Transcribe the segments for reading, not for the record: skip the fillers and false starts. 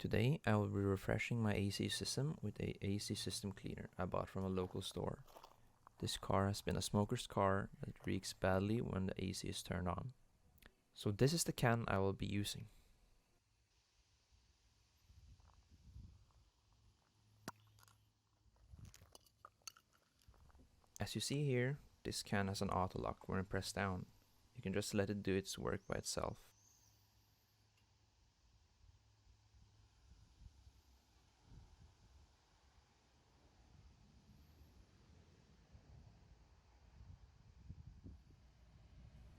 Today I will be refreshing my AC system with a AC system cleaner I bought from a local store. This car has been a smoker's car that reeks badly when the AC is turned on. So this is the can I will be using. As you see here, this can has an auto lock when pressed down. You can just let it do its work by itself.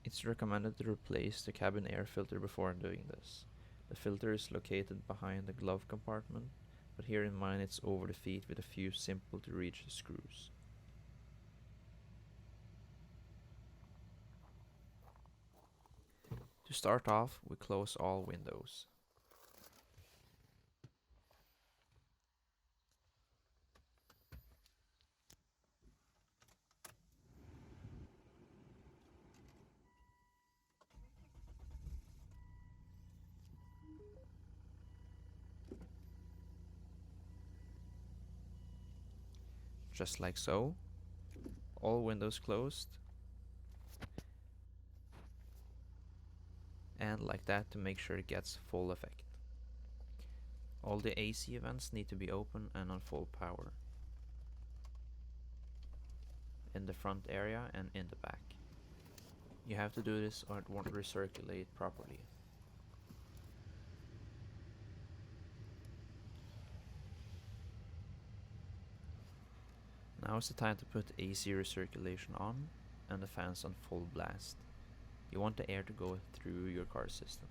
It's recommended to replace the cabin air filter before doing this. The filter is located behind the glove compartment, but here in mine it's over the feet with a few simple to reach screws. To start off, we close all windows. Just like so. All windows closed. And like that to make sure it gets full effect. All the AC vents need to be open and on full power. In the front area and in the back. You have to do this or it won't recirculate properly. Now is the time to put AC recirculation on and the fans on full blast. You want the air to go through your car system.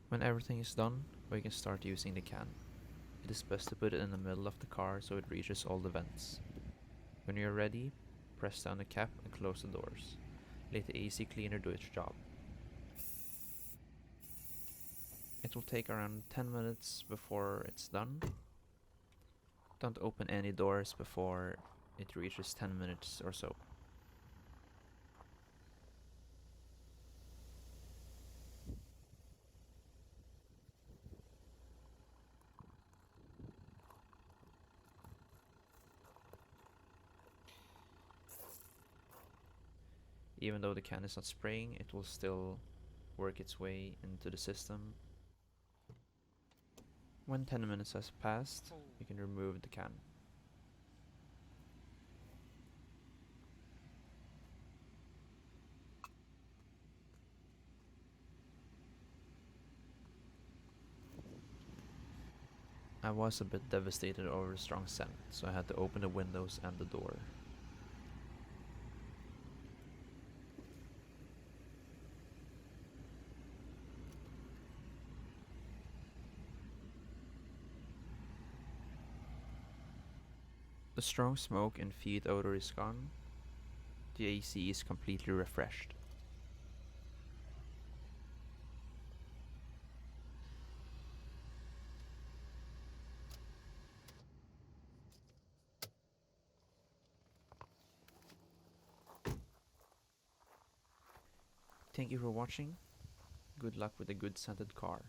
When everything is done, we can start using the can. It is best to put it in the middle of the car so it reaches all the vents. When you are ready, press down the cap and close the doors. Let the AC cleaner do its job. It will take around 10 minutes before it's done. Don't open any doors before it reaches 10 minutes or so. Even though the can is not spraying, it will still work its way into the system. When 10 minutes has passed, you can remove the can. I was a bit devastated over the strong scent, so I had to open the windows and the door. The strong smoke and feed odor is gone. The AC is completely refreshed. Thank you for watching. Good luck with a good scented car.